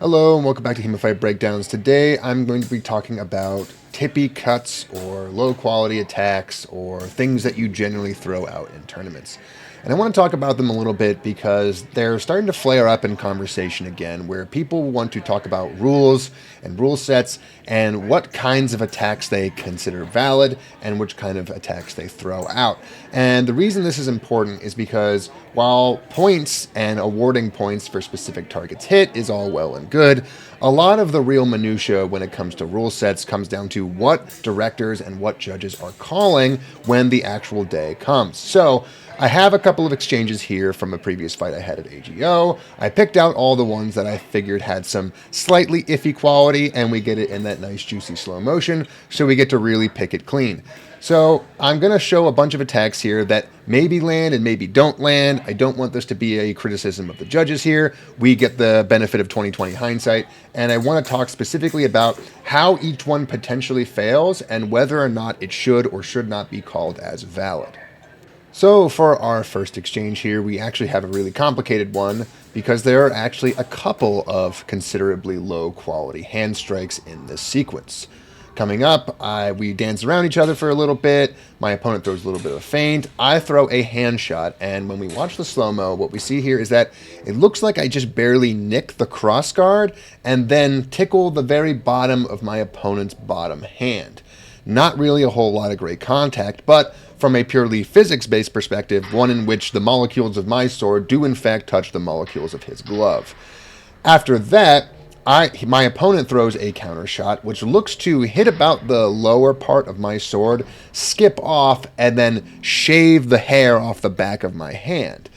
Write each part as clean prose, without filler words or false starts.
Hello and welcome back to HEMAFightBreakdowns. Today I'm going to be talking about tippy cuts or low quality attacks or things that you generally throw out in tournaments. And I want to talk about them a little bit because they're starting to flare up in conversation again, where people want to talk about rules and rule sets and what kinds of attacks they consider valid and which kind of attacks they throw out. And the reason this is important is because while points and awarding points for specific targets hit is all well and good, a lot of the real minutia when it comes to rule sets comes down to what directors and what judges are calling when the actual day comes. So I have a couple of exchanges here from a previous fight I had at AGO. I picked out all the ones that I figured had some slightly iffy quality, and we get it in that nice juicy slow motion, so we get to really pick it clean. So I'm going to show a bunch of attacks here that maybe land and maybe don't land. I don't want this to be a criticism of the judges here. We get the benefit of 2020 hindsight, and I want to talk specifically about how each one potentially fails and whether or not it should or should not be called as valid. So for our first exchange here, we actually have a really complicated one because there are actually a couple of considerably low quality hand strikes in this sequence. Coming up, we dance around each other for a little bit. My opponent throws a little bit of a feint. I throw a hand shot, and when we watch the slow-mo, what we see here is that it looks like I just barely nick the cross guard and then tickle the very bottom of my opponent's bottom hand. Not really a whole lot of great contact, but from a purely physics-based perspective, one in which the molecules of my sword do in fact touch the molecules of his glove. After that, my opponent throws a counter shot, which looks to hit about the lower part of my sword, skip off, and then shave the hair off the back of my hand.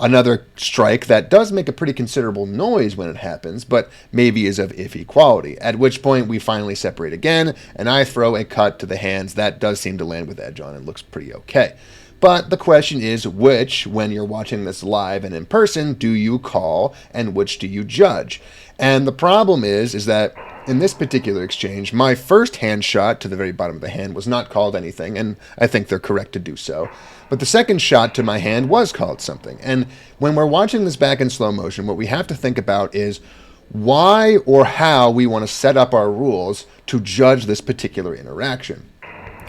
Another strike that does make a pretty considerable noise when it happens, but maybe is of iffy quality, at which point we finally separate again, and I throw a cut to the hands that does seem to land with edge on and looks pretty okay. But the question is, which, when you're watching this live and in person, do you call and which do you judge? And the problem is that in this particular exchange, my first hand shot to the very bottom of the hand was not called anything, and I think they're correct to do so. But the second shot to my hand was called something. And when we're watching this back in slow motion, what we have to think about is why or how we want to set up our rules to judge this particular interaction.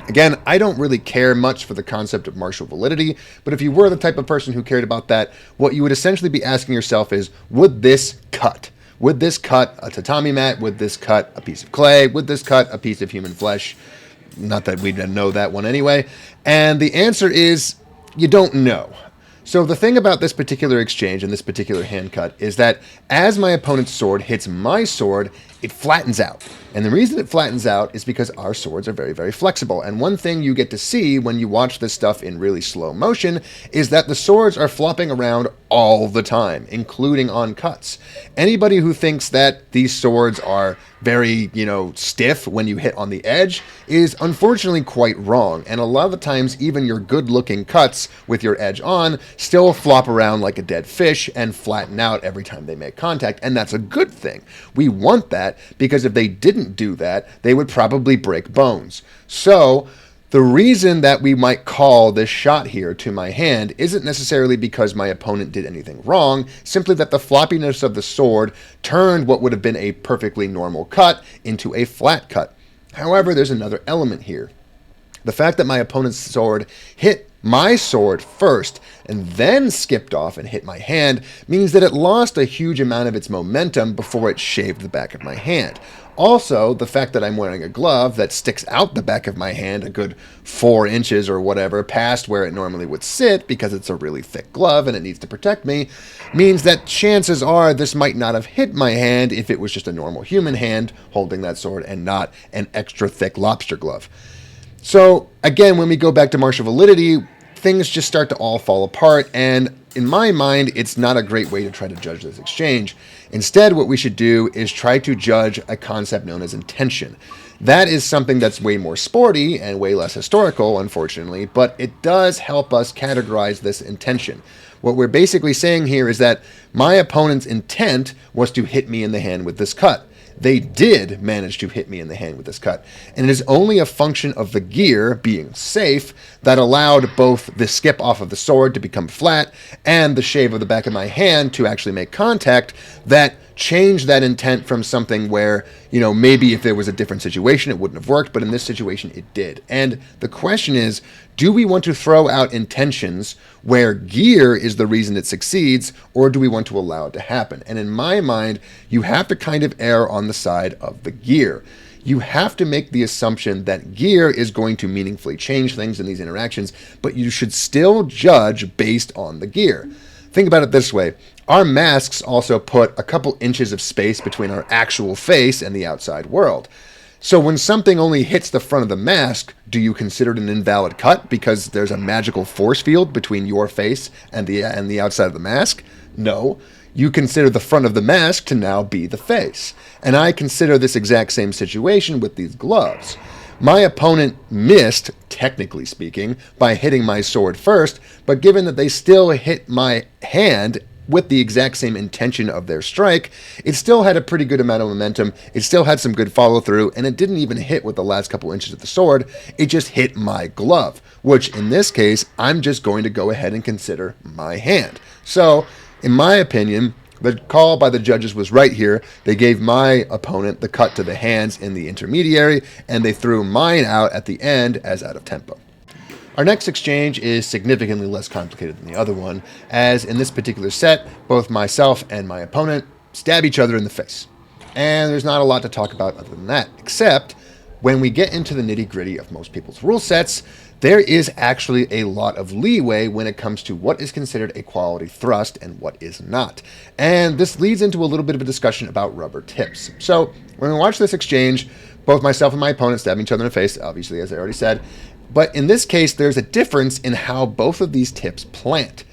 Again, I don't really care much for the concept of martial validity, but if you were the type of person who cared about that, what you would essentially be asking yourself is, would this cut? Would this cut a tatami mat? Would this cut a piece of clay? Would this cut a piece of human flesh? Not that we didn't know that one anyway. And the answer is, you don't know. So the thing about this particular exchange and this particular hand cut is that as my opponent's sword hits my sword, it flattens out. And the reason it flattens out is because our swords are very, very flexible. And one thing you get to see when you watch this stuff in really slow motion is that the swords are flopping around all the time, including on cuts. Anybody who thinks that these swords are very, stiff when you hit on the edge is unfortunately quite wrong. And a lot of the times, even your good-looking cuts with your edge on still flop around like a dead fish and flatten out every time they make contact. And that's a good thing. We want that because if they didn't do that, they would probably break bones. So the reason that we might call this shot here to my hand isn't necessarily because my opponent did anything wrong, simply that the floppiness of the sword turned what would have been a perfectly normal cut into a flat cut. However, there's another element here. The fact that my opponent's sword hit my sword first and then skipped off and hit my hand means that it lost a huge amount of its momentum before it shaved the back of my hand. Also, the fact that I'm wearing a glove that sticks out the back of my hand a good 4 inches or whatever past where it normally would sit because it's a really thick glove and it needs to protect me means that chances are this might not have hit my hand if it was just a normal human hand holding that sword and not an extra thick lobster glove. So again, when we go back to martial validity, things just start to all fall apart, and in my mind, it's not a great way to try to judge this exchange. Instead, what we should do is try to judge a concept known as intention. That is something that's way more sporty and way less historical, unfortunately, but it does help us categorize this intention. What we're basically saying here is that my opponent's intent was to hit me in the hand with this cut. They did manage to hit me in the hand with this cut. And it is only a function of the gear being safe that allowed both the skip off of the sword to become flat and the shave of the back of my hand to actually make contact that changed that intent from something where, maybe if there was a different situation, it wouldn't have worked. But in this situation, it did. And the question is, do we want to throw out intentions where gear is the reason it succeeds, or do we want to allow it to happen? And in my mind, you have to kind of err on the side of the gear. You have to make the assumption that gear is going to meaningfully change things in these interactions, but you should still judge based on the gear. Think about it this way. Our masks also put a couple inches of space between our actual face and the outside world. So when something only hits the front of the mask, do you consider it an invalid cut because there's a magical force field between your face and the outside of the mask? No. You consider the front of the mask to now be the face. And I consider this exact same situation with these gloves. My opponent missed, technically speaking, by hitting my sword first, but given that they still hit my hand with the exact same intention of their strike, it still had a pretty good amount of momentum, it still had some good follow through, and it didn't even hit with the last couple inches of the sword, it just hit my glove, which in this case, I'm just going to go ahead and consider my hand. So, in my opinion, the call by the judges was right here. They gave my opponent the cut to the hands in the intermediary, and they threw mine out at the end as out of tempo. Our next exchange is significantly less complicated than the other one, as in this particular set, both myself and my opponent stab each other in the face. And there's not a lot to talk about other than that, except when we get into the nitty-gritty of most people's rule sets, there is actually a lot of leeway when it comes to what is considered a quality thrust and what is not. And this leads into a little bit of a discussion about rubber tips. So when we watch this exchange, both myself and my opponent stab each other in the face, obviously, as I already said. But in this case, there's a difference in how both of these tips plant.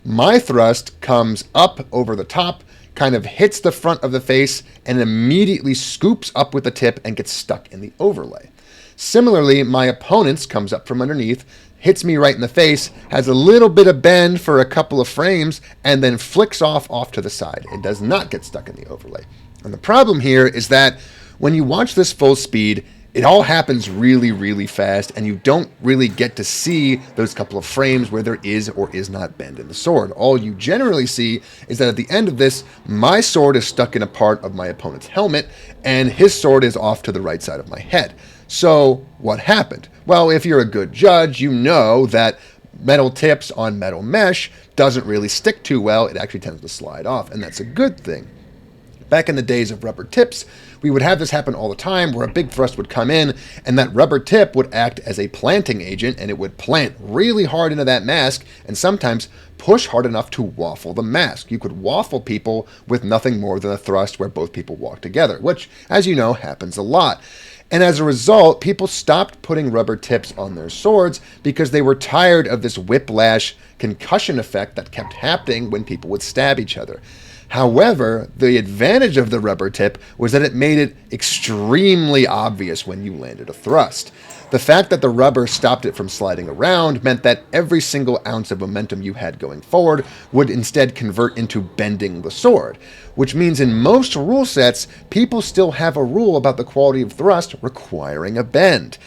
My thrust comes up over the top, kind of hits the front of the face, and immediately scoops up with the tip and gets stuck in the overlay. Similarly, my opponent's comes up from underneath, hits me right in the face, has a little bit of bend for a couple of frames, and then flicks off to the side. It does not get stuck in the overlay. And the problem here is that when you watch this full speed, it all happens really, really fast, and you don't really get to see those couple of frames where there is or is not bend in the sword. All you generally see is that at the end of this, my sword is stuck in a part of my opponent's helmet, and his sword is off to the right side of my head. So what happened? Well, if you're a good judge, you know that metal tips on metal mesh doesn't really stick too well. It actually tends to slide off, and that's a good thing. Back in the days of rubber tips, we would have this happen all the time where a big thrust would come in and that rubber tip would act as a planting agent, and it would plant really hard into that mask and sometimes push hard enough to waffle the mask. You could waffle people with nothing more than a thrust where both people walk together, which, as you know, happens a lot. And as a result, people stopped putting rubber tips on their swords because they were tired of this whiplash concussion effect that kept happening when people would stab each other. However, the advantage of the rubber tip was that it made it extremely obvious when you landed a thrust. The fact that the rubber stopped it from sliding around meant that every single ounce of momentum you had going forward would instead convert into bending the sword, which means in most rule sets, people still have a rule about the quality of thrust requiring a bend.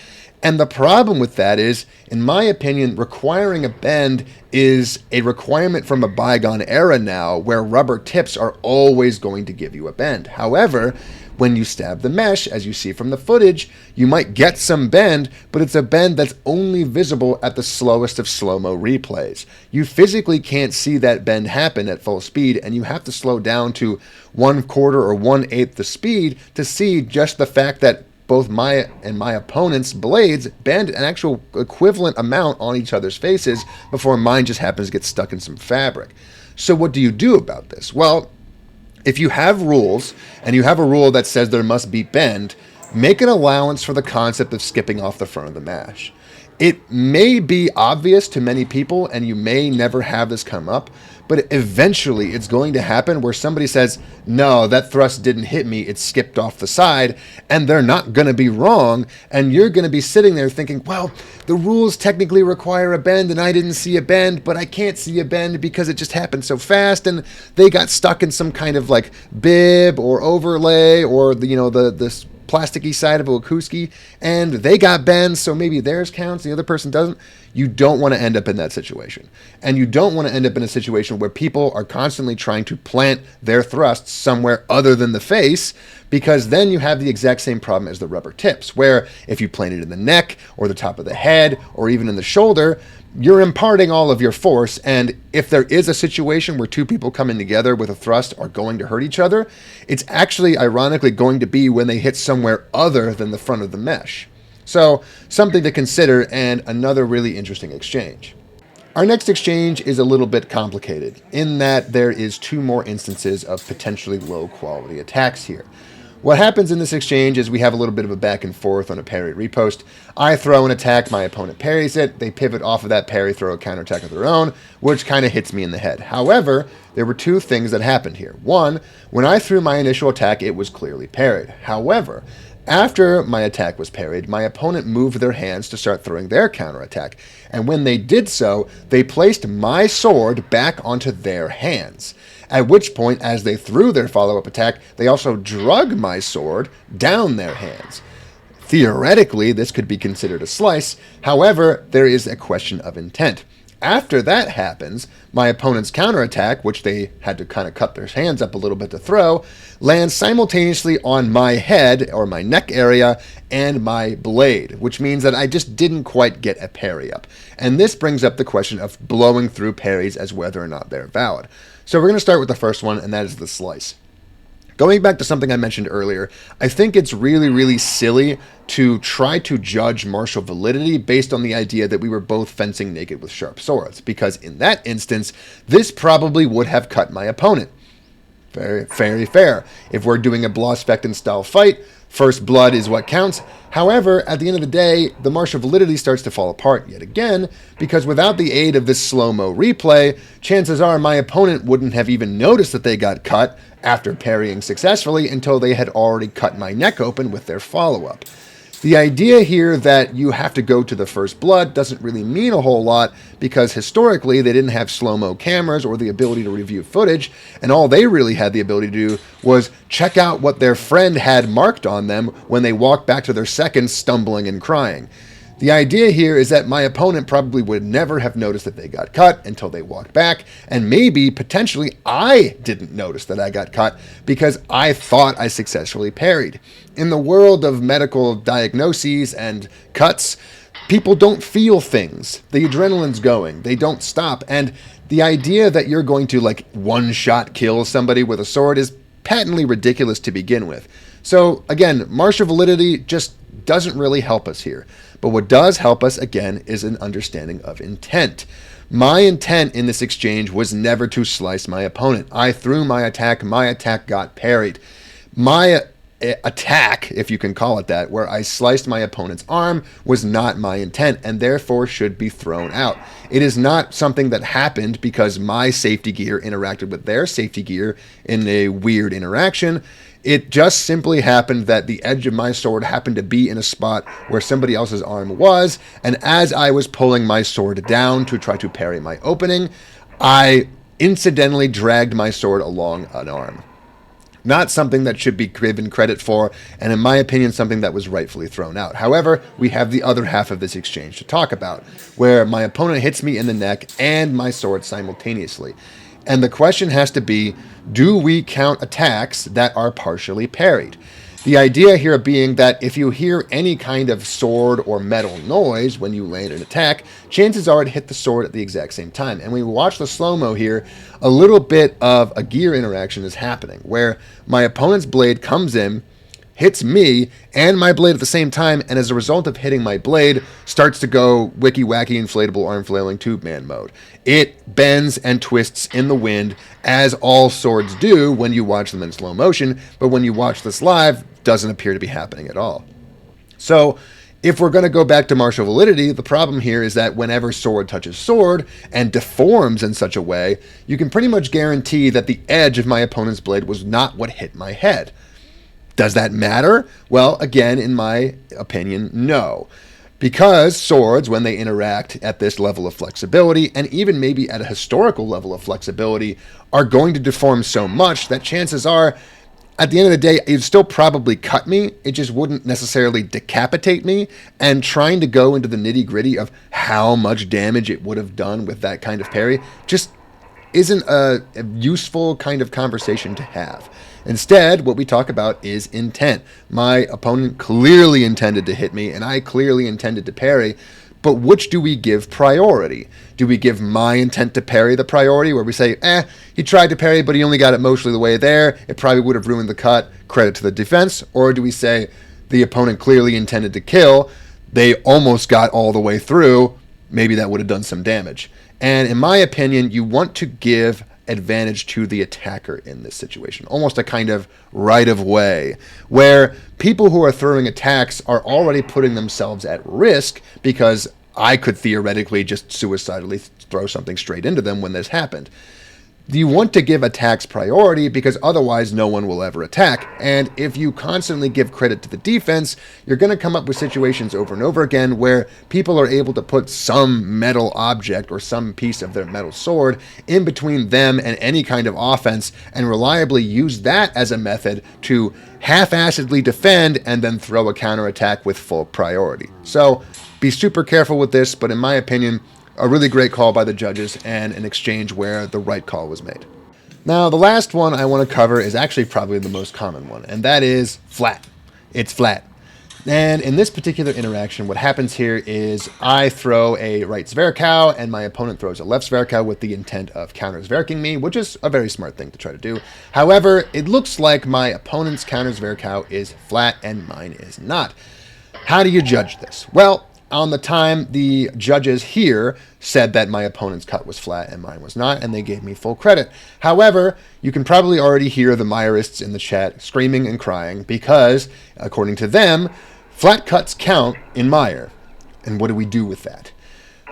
And the problem with that is, in my opinion, requiring a bend is a requirement from a bygone era now where rubber tips are always going to give you a bend. However, when you stab the mesh, as you see from the footage, you might get some bend, but it's a bend that's only visible at the slowest of slow-mo replays. You physically can't see that bend happen at full speed, and you have to slow down to 1/4 or 1/8 the speed to see just the fact that both my and my opponent's blades bend an actual equivalent amount on each other's faces before mine just happens to get stuck in some fabric. So what do you do about this? Well, if you have rules, and you have a rule that says there must be bend, make an allowance for the concept of skipping off the front of the mash. It may be obvious to many people, and you may never have this come up, but eventually it's going to happen where somebody says, no, that thrust didn't hit me, it skipped off the side, and they're not going to be wrong, and you're going to be sitting there thinking, well, the rules technically require a bend, and I didn't see a bend, but I can't see a bend because it just happened so fast, and they got stuck in some kind of like bib or overlay or the plasticky side of a Wakuski, and they got bends, so maybe theirs counts, the other person doesn't. You don't want to end up in that situation. And you don't want to end up in a situation where people are constantly trying to plant their thrusts somewhere other than the face, because then you have the exact same problem as the rubber tips, where if you plant it in the neck or the top of the head or even in the shoulder, you're imparting all of your force, and if there is a situation where two people coming together with a thrust are going to hurt each other, it's actually ironically going to be when they hit somewhere other than the front of the mesh. So, something to consider, and another really interesting exchange. Our next exchange is a little bit complicated, in that there is two more instances of potentially low quality attacks here. What happens in this exchange is we have a little bit of a back and forth on a parry repost. I throw an attack, my opponent parries it, they pivot off of that parry, throw a counterattack of their own, which kind of hits me in the head. However, there were two things that happened here. One, when I threw my initial attack, it was clearly parried. However, after my attack was parried, my opponent moved their hands to start throwing their counterattack, and when they did so, they placed my sword back onto their hands. At which point, as they threw their follow-up attack, they also drug my sword down their hands. Theoretically, this could be considered a slice. However, there is a question of intent. After that happens, my opponent's counterattack, which they had to kind of cut their hands up a little bit to throw, lands simultaneously on my head or my neck area and my blade, which means that I just didn't quite get a parry up. And this brings up the question of blowing through parries as whether or not they're valid. So we're going to start with the first one, and that is the slice. Going back to something I mentioned earlier, I think it's really, really silly to try to judge martial validity based on the idea that we were both fencing naked with sharp swords, because in that instance, this probably would have cut my opponent. Very, very fair. If we're doing a Bloss-Fectin style fight, first blood is what counts. However, at the end of the day, the martial validity starts to fall apart yet again, because without the aid of this slow-mo replay, chances are my opponent wouldn't have even noticed that they got cut after parrying successfully until they had already cut my neck open with their follow-up. The idea here that you have to go to the first blood doesn't really mean a whole lot, because historically they didn't have slow-mo cameras or the ability to review footage, and all they really had the ability to do was check out what their friend had marked on them when they walked back to their second stumbling and crying. The idea here is that my opponent probably would never have noticed that they got cut until they walked back, and maybe, potentially, I didn't notice that I got cut because I thought I successfully parried. In the world of medical diagnoses and cuts, people don't feel things. The adrenaline's going. They don't stop. And the idea that you're going to, like, one-shot kill somebody with a sword is patently ridiculous to begin with. So, again, martial validity just doesn't really help us here. But what does help us, again, is an understanding of intent. My intent in this exchange was never to slice my opponent. I threw my attack got parried. My attack, if you can call it that, where I sliced my opponent's arm, was not my intent, and therefore should be thrown out. It is not something that happened because my safety gear interacted with their safety gear in a weird interaction. It just simply happened that the edge of my sword happened to be in a spot where somebody else's arm was, and as I was pulling my sword down to try to parry my opening, I incidentally dragged my sword along an arm. Not something that should be given credit for, and in my opinion, something that was rightfully thrown out. However, we have the other half of this exchange to talk about, where my opponent hits me in the neck and my sword simultaneously. And the question has to be, do we count attacks that are partially parried? The idea here being that if you hear any kind of sword or metal noise when you land an attack, chances are it hit the sword at the exact same time. And when we watch the slow-mo here, a little bit of a gear interaction is happening, where my opponent's blade comes in, hits me and my blade at the same time, and as a result of hitting my blade, starts to go wicky-wacky inflatable arm flailing tube man mode. It bends and twists in the wind, as all swords do when you watch them in slow motion, but when you watch this live, doesn't appear to be happening at all. So If we're going to go back to martial validity, the problem here is that whenever sword touches sword and deforms in such a way, you can pretty much guarantee that the edge of my opponent's blade was not what hit my head. Does that matter? Well, again, in my opinion, no. Because swords, when they interact at this level of flexibility, and even maybe at a historical level of flexibility, are going to deform so much that chances are, at the end of the day, it'd still probably cut me. It just wouldn't necessarily decapitate me. And trying to go into the nitty-gritty of how much damage it would have done with that kind of parry just isn't a useful kind of conversation to have. Instead, what we talk about is intent. My opponent clearly intended to hit me, and I clearly intended to parry, but which do we give priority? Do we give my intent to parry the priority, where we say, he tried to parry, but he only got it mostly the way there, it probably would have ruined the cut, credit to the defense? Or do we say, the opponent clearly intended to kill, they almost got all the way through, maybe that would have done some damage? And in my opinion, you want to give advantage to the attacker in this situation, almost a kind of right of way, where people who are throwing attacks are already putting themselves at risk, because I could theoretically just suicidally throw something straight into them when this happened. You want to give attacks priority, because otherwise no one will ever attack. And if you constantly give credit to the defense, you're going to come up with situations over and over again where people are able to put some metal object or some piece of their metal sword in between them and any kind of offense, and reliably use that as a method to half-assedly defend and then throw a counterattack with full priority. So be super careful with this, but in my opinion, a really great call by the judges, and an exchange where the right call was made. Now, the last one I want to cover is actually probably the most common one, and that is flat. It's flat. And in this particular interaction, what happens here is I throw a right Zverkow, and my opponent throws a left Zverkow with the intent of counter Zverking me, which is a very smart thing to try to do. However, it looks like my opponent's counter Zverkow is flat and mine is not. How do you judge this? Well, on the time, the judges here said that my opponent's cut was flat and mine was not, and they gave me full credit. However, you can probably already hear the Meyerists in the chat screaming and crying, because, according to them, flat cuts count in Meyer. And what do we do with that?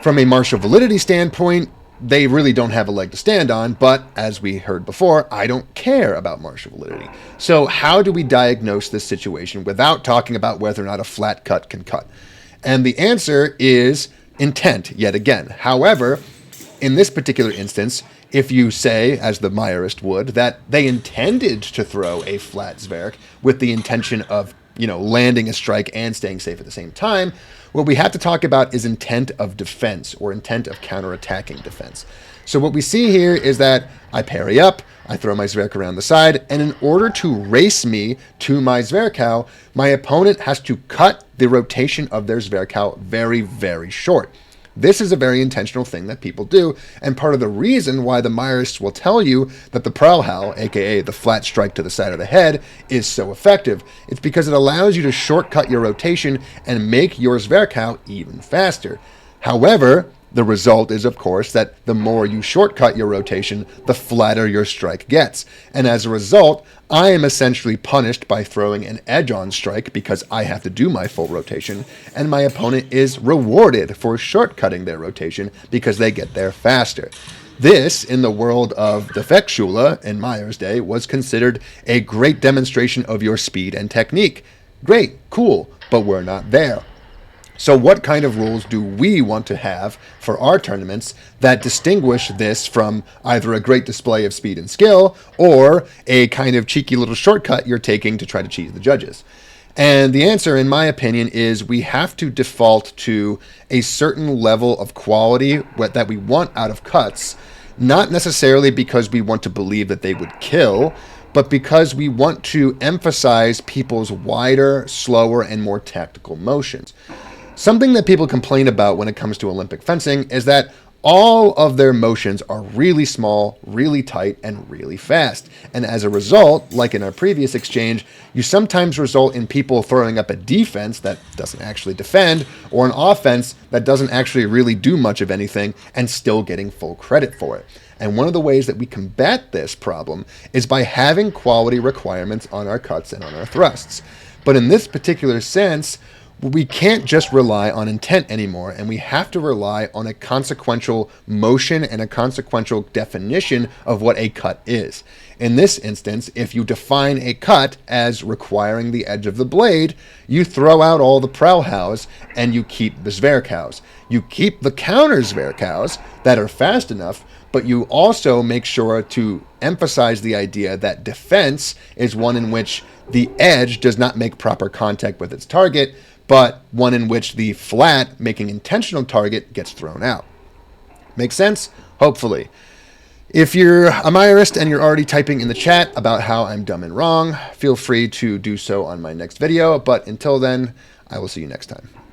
From a martial validity standpoint, they really don't have a leg to stand on, but as we heard before, I don't care about martial validity. So how do we diagnose this situation without talking about whether or not a flat cut can cut? And the answer is intent, yet again. However, in this particular instance, if you say, as the Meyerist would, that they intended to throw a flat Zverk with the intention of, landing a strike and staying safe at the same time, what we have to talk about is intent of defense, or intent of counterattacking defense. So what we see here is that I parry up, I throw my Zverk around the side, and in order to race me to my Zverkow, my opponent has to cut the rotation of their Zverkow very, very short. This is a very intentional thing that people do, and part of the reason why the Meyerists will tell you that the Prellhal, aka the flat strike to the side of the head, is so effective. It's because it allows you to shortcut your rotation and make your Zverkow even faster. However, the result is, of course, that the more you shortcut your rotation, the flatter your strike gets. And as a result, I am essentially punished by throwing an edge-on strike because I have to do my full rotation, and my opponent is rewarded for shortcutting their rotation because they get there faster. This, in the world of Defektschule in Meyer's day, was considered a great demonstration of your speed and technique. Great, cool, but we're not there. So what kind of rules do we want to have for our tournaments that distinguish this from either a great display of speed and skill or a kind of cheeky little shortcut you're taking to try to cheese the judges? And the answer, in my opinion, is we have to default to a certain level of quality that we want out of cuts, not necessarily because we want to believe that they would kill, but because we want to emphasize people's wider, slower, and more tactical motions. Something that people complain about when it comes to Olympic fencing is that all of their motions are really small, really tight, and really fast. And as a result, like in our previous exchange, you sometimes result in people throwing up a defense that doesn't actually defend, or an offense that doesn't actually really do much of anything, and still getting full credit for it. And one of the ways that we combat this problem is by having quality requirements on our cuts and on our thrusts. But in this particular sense, We can't just rely on intent anymore, and we have to rely on a consequential motion and a consequential definition of what a cut is. In this instance, if you define a cut as requiring the edge of the blade, you throw out all the Prellhaus and you keep the Zwerghaus. You keep the counter Zwerghaus that are fast enough, but you also make sure to emphasize the idea that defense is one in which the edge does not make proper contact with its target, but one in which the flat, making intentional target, gets thrown out. Make sense? Hopefully. If you're a Mayerist and you're already typing in the chat about how I'm dumb and wrong, feel free to do so on my next video. But until then, I will see you next time.